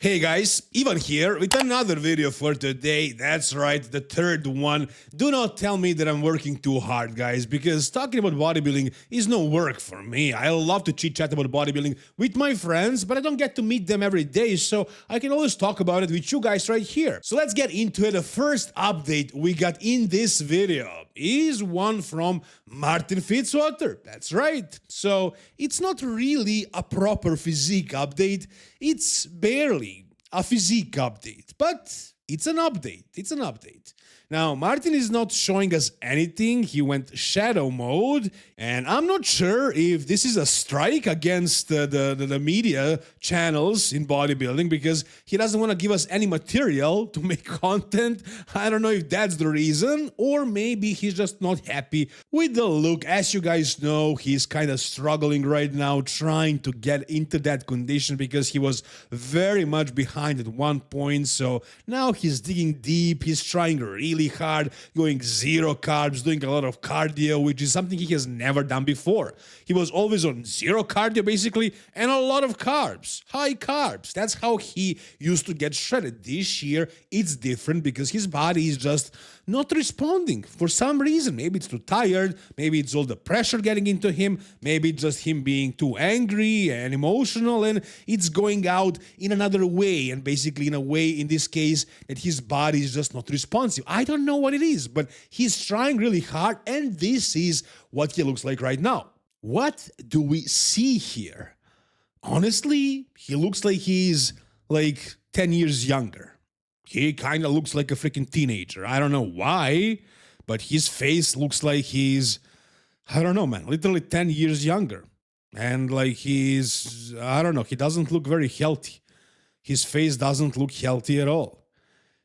Hey guys, Ivan here with another video for today. That's right, the third one. Do not tell me that I'm working too hard, guys, because talking about bodybuilding is no work for me. I love to chit-chat about bodybuilding with my friends, but I don't get to meet them every day, so I can always talk about it with you guys right here. So let's get into it. The first update we got in this video is one from Martin Fitzwater. That's right. So it's not really a proper physique update. It's barely a physique update, but it's an update. It's an update. Now, Martin is not showing us anything. He went shadow mode, and I'm not sure if this is a strike against the media channels in bodybuilding because he doesn't want to give us any material to make content. I don't know if that's the reason, or maybe he's just not happy with the look. As you guys know, he's kind of struggling right now, trying to get into that condition because he was very much behind at one point. So now he's digging deep. He's trying really hard, going zero carbs, doing a lot of cardio, which is something he has never done before. He was always on zero cardio basically and a lot of carbs, high carbs. That's how he used to get shredded. This year it's different because his body is just not responding for some reason. Maybe it's too tired, maybe it's all the pressure getting into him, maybe it's just him being too angry and emotional, and it's going out in another way, and basically in a way in this case that his body is just not responsive. I don't know what it is, but he's trying really hard, and this is what he looks like right now. What do we see here? Honestly, he looks like he's like 10 years younger. He kind of looks like a freaking teenager. I don't know why, but his face looks like he's, I don't know, man, literally 10 years younger. And like he's, I don't know, he doesn't look very healthy. His face doesn't look healthy at all.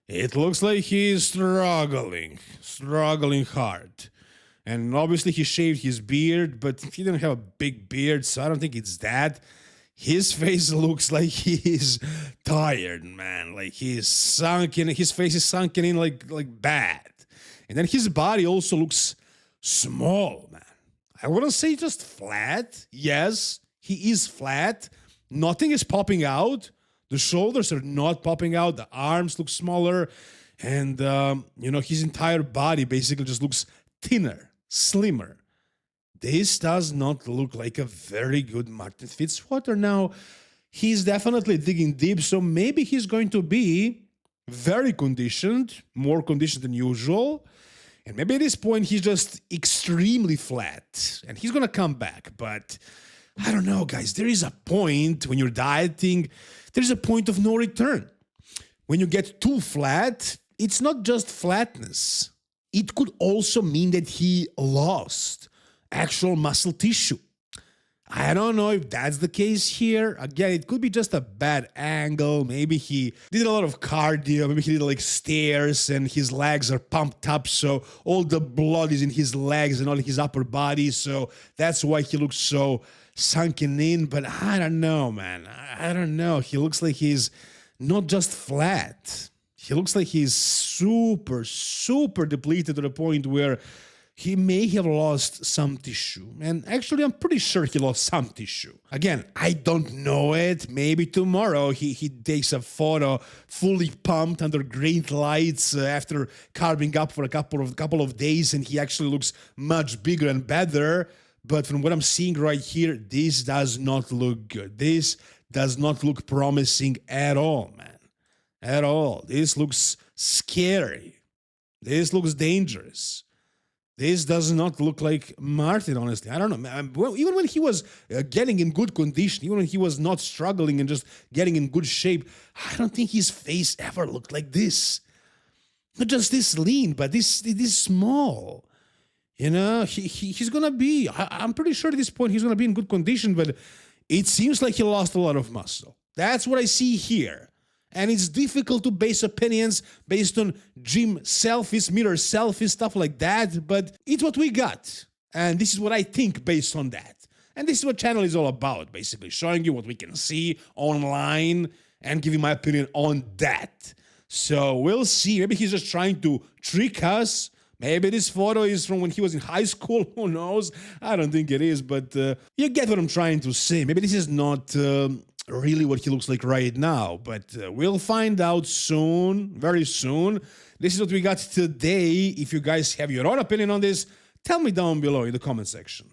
It looks like he's struggling hard. And obviously he shaved his beard, but he didn't have a big beard, so I don't think it's that. His face looks like he's tired, man. Like he's sunken. His face is sunken in like bad. And then his body also looks small, man. I wouldn't say just flat. Yes, he is flat. Nothing is popping out. The shoulders are not popping out. The arms look smaller. And, his entire body basically just looks thinner, slimmer. This does not look like a very good Martin Fitzwater. Now, he's definitely digging deep, so maybe he's going to be very conditioned, more conditioned than usual. And maybe at this point, he's just extremely flat, and he's going to come back. But I don't know, guys. There is a point when you're dieting, there's a point of no return. When you get too flat, it's not just flatness. It could also mean that he lost actual muscle tissue. I don't know if that's the case here. Again, it could be just a bad angle. Maybe he did a lot of cardio. Maybe he did like stairs and his legs are pumped up, so all the blood is in his legs and all his upper body. So that's why he looks so sunken in. But I don't know, man. I don't know. He looks like he's not just flat. He looks like he's super depleted to the point where he may have lost some tissue. And actually, I'm pretty sure he lost some tissue. Again, I don't know it. Maybe tomorrow he takes a photo fully pumped under great lights after carving up for a couple of days, and he actually looks much bigger and better. But from what I'm seeing right here, this does not look good. This does not look promising at all, man. At all. This looks scary. This looks dangerous. This does not look like Martin, honestly. I don't know. Well, even when he was getting in good condition, even when he was not struggling and just getting in good shape, I don't think his face ever looked like this. Not just this lean, but this small. You know, he's going to be, I'm pretty sure at this point he's going to be in good condition, but it seems like he lost a lot of muscle. That's what I see here. And it's difficult to base opinions based on gym selfies, mirror selfies, stuff like that, but it's what we got. And this is what I think based on that. And this is what channel is all about, basically, showing you what we can see online and giving my opinion on that. So we'll see. Maybe he's just trying to trick us. Maybe this photo is from when he was in high school. Who knows? I don't think it is, but you get what I'm trying to say. Maybe this is not really what he looks like right now, but we'll find out soon, very soon. This is what we got today. If you guys have your own opinion on this, tell me down below in the comment section.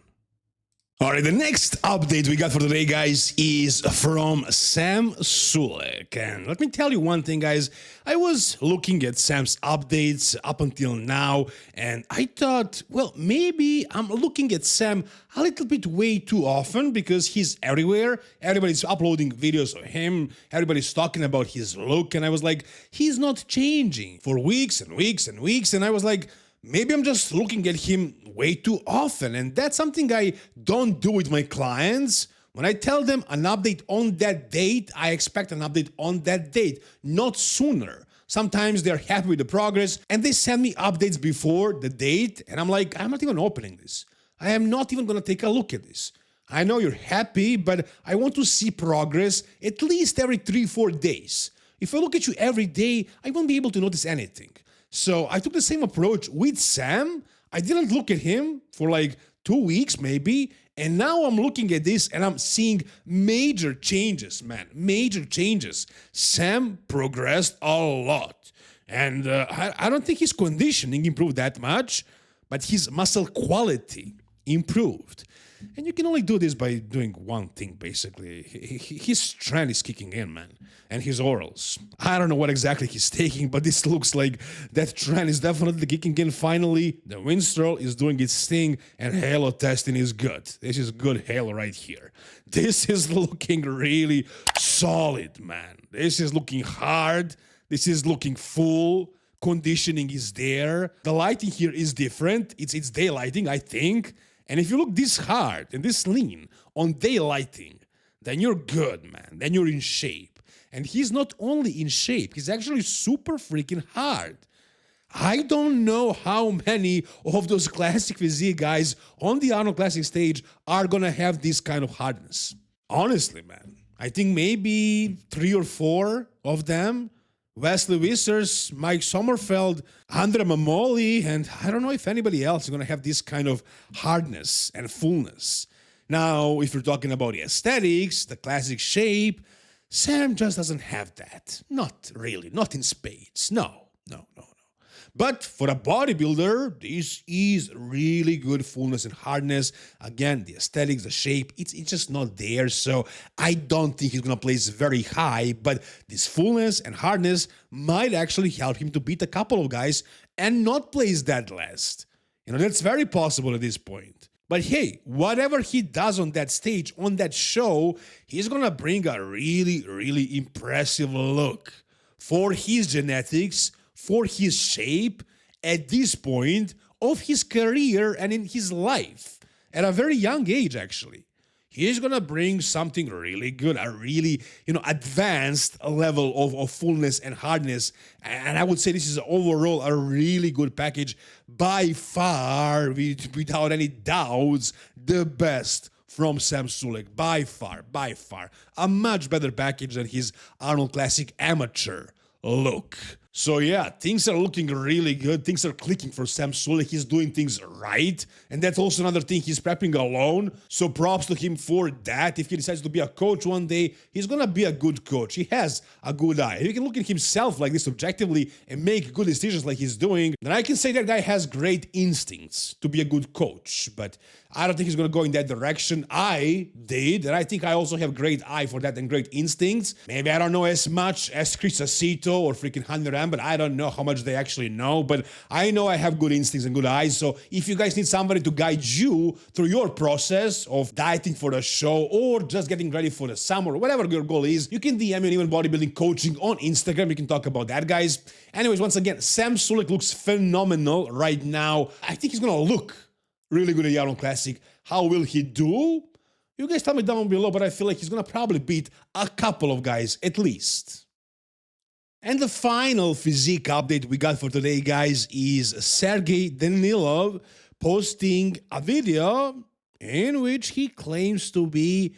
Alright, the next update we got for today, guys, is from Sam Sulek. And let me tell you one thing, guys. I was looking at Sam's updates up until now, and I thought, well, maybe I'm looking at Sam a little bit way too often because he's everywhere. Everybody's uploading videos of him. Everybody's talking about his look, and I was like, he's not changing for weeks and weeks and weeks, and I was like, maybe I'm just looking at him way too often, and that's something I don't do with my clients. When I tell them an update on that date, I expect an update on that date, not sooner. Sometimes they're happy with the progress, and they send me updates before the date, and I'm like, I'm not even opening this. I am not even gonna take a look at this. I know you're happy, but I want to see progress at least every 3-4 days. If I look at you every day, I won't be able to notice anything. So I took the same approach with Sam. I didn't look at him for like 2 weeks maybe, and now I'm looking at this and I'm seeing major changes, man, major changes. Sam progressed a lot, and I don't think his conditioning improved that much, but his muscle quality improved. And you can only do this by doing one thing, basically. His strength is kicking in, man. And his orals. I don't know what exactly he's taking, but this looks like that trend is definitely kicking in finally. The Winstrol is doing its thing, and halo testing is good. This is good halo right here. This is looking really solid, man. This is looking hard. This is looking full. Conditioning is there. The lighting here is different. It's daylighting, I think. And if you look this hard and this lean on daylighting, then you're good, man. Then you're in shape. And he's not only in shape, he's actually super freaking hard. I don't know how many of those classic physique guys on the Arnold Classic stage are gonna have this kind of hardness. Honestly, man. I think maybe 3 or 4 of them. Wesley Wissers, Mike Sommerfeld, Andre Mamoli, and I don't know if anybody else is going to have this kind of hardness and fullness. Now, if you're talking about the aesthetics, the classic shape, Sam just doesn't have that. Not really, not in spades. No. But for a bodybuilder, this is really good fullness and hardness. Again, the aesthetics, the shape, it's just not there. So I don't think he's going to place very high, but this fullness and hardness might actually help him to beat a couple of guys and not place that last. You know, that's very possible at this point. But hey, whatever he does on that stage, on that show, he's going to bring a really, really impressive look for his genetics, for his shape at this point of his career and in his life at a very young age. Actually, he's gonna bring something really good, a really advanced level of fullness and hardness, and I would say this is overall a really good package, by far, without any doubts, the best from Sam Sulek, by far, a much better package than his Arnold Classic amateur look. So yeah, things are looking really good. Things are clicking for Sam Sulek. He's doing things right. And that's also another thing. He's prepping alone. So props to him for that. If he decides to be a coach one day, he's going to be a good coach. He has a good eye. If he can look at himself like this objectively and make good decisions like he's doing, then I can say that guy has great instincts to be a good coach. But I don't think he's going to go in that direction. I did, and I think I also have great eye for that and great instincts. Maybe I don't know as much as Chris Aceto or freaking Hunter M, but I don't know how much they actually know. But I know I have good instincts and good eyes. So if you guys need somebody to guide you through your process of dieting for the show or just getting ready for the summer or whatever your goal is, you can DM me on Even Bodybuilding Coaching on Instagram. We can talk about that, guys. Anyways, once again, Sam Sulek looks phenomenal right now. I think he's going to look really good at the Arnold Classic. How will he do? You guys tell me down below, but I feel like he's going to probably beat a couple of guys at least. And the final physique update we got for today, guys, is Sergey Danilov posting a video in which he claims to be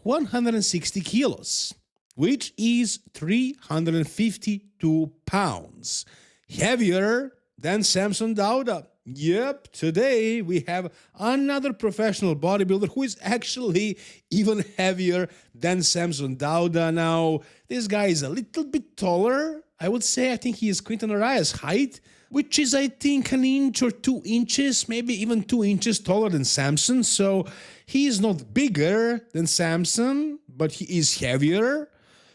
160 kilos, which is 352 pounds, heavier than Samson Dauda. Yep, today we have another professional bodybuilder who is actually even heavier than Samson Dauda. Now, this guy is a little bit taller. I would say I think he is Quinton Araya's height, which is I think an inch or 2 inches, maybe even 2 inches taller than Samson. So he is not bigger than Samson, but he is heavier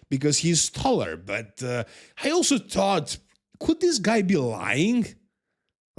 because he's taller. But I also thought, could this guy be lying?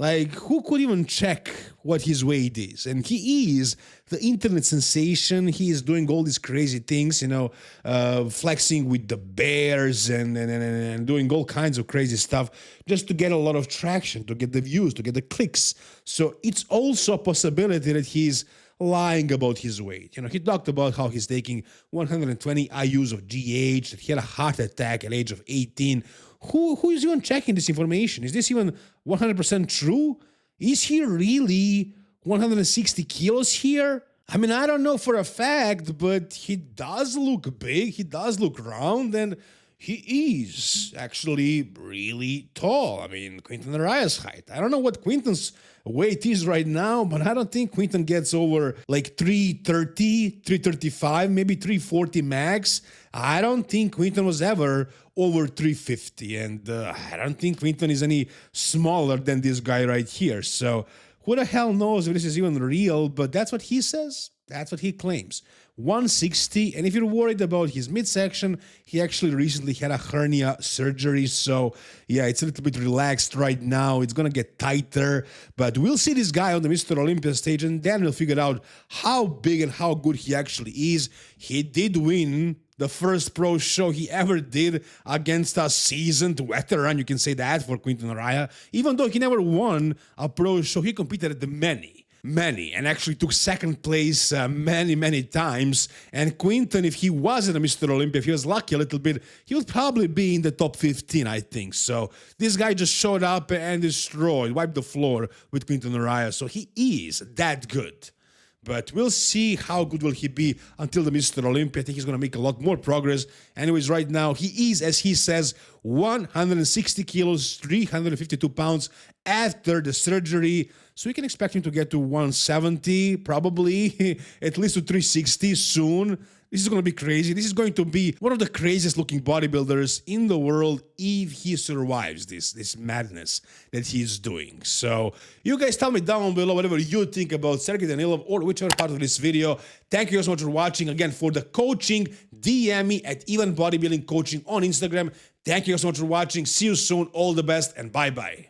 Like, who could even check what his weight is? And he is the internet sensation. He is doing all these crazy things, flexing with the bears and doing all kinds of crazy stuff just to get a lot of traction, to get the views, to get the clicks. So it's also a possibility that he's lying about his weight. He talked about how he's taking 120 IUs of GH, that he had a heart attack at age of 18. Who is even checking this information? Is this even 100% true? Is he really 160 kilos here? I mean, I don't know for a fact, but he does look big, he does look round, and he is actually really tall. I mean, Quinton Araya's height. I don't know what Quinton's weight is right now, but I don't think Quinton gets over like 330, 335, maybe 340 max. I don't think Quinton was ever over 350, and I don't think Quinton is any smaller than this guy right here. So who the hell knows if this is even real, but that's what he says. That's what he claims. 160, and if you're worried about his midsection, he actually recently had a hernia surgery, so yeah, it's a little bit relaxed right now. It's gonna get tighter, but we'll see this guy on the Mr. Olympia stage, and then we'll figure out how big and how good he actually is. He did win the first pro show he ever did against a seasoned veteran, you can say that for Quinton Araya. Even though he never won a pro show, he competed at the many, and actually took second place many times. And Quinton, if he wasn't a Mr. Olympia, if he was lucky a little bit, he would probably be in the top 15, I think. So this guy just showed up and destroyed, wiped the floor with Quinton Araya. So he is that good. But we'll see how good will he be until the Mr. Olympia. I think he's going to make a lot more progress. Anyways, right now, he is, as he says, 160 kilos, 352 pounds after the surgery. So we can expect him to get to 170, probably, at least to 360 soon. This is going to be crazy. This is going to be one of the craziest looking bodybuilders in the world if he survives this madness that he's doing. So you guys tell me down below whatever you think about Sergey Danilov or whichever part of this video. Thank you guys so much for watching. Again, for the coaching, DM me at Even Bodybuilding Coaching on Instagram. Thank you guys so much for watching. See you soon. All the best and bye-bye.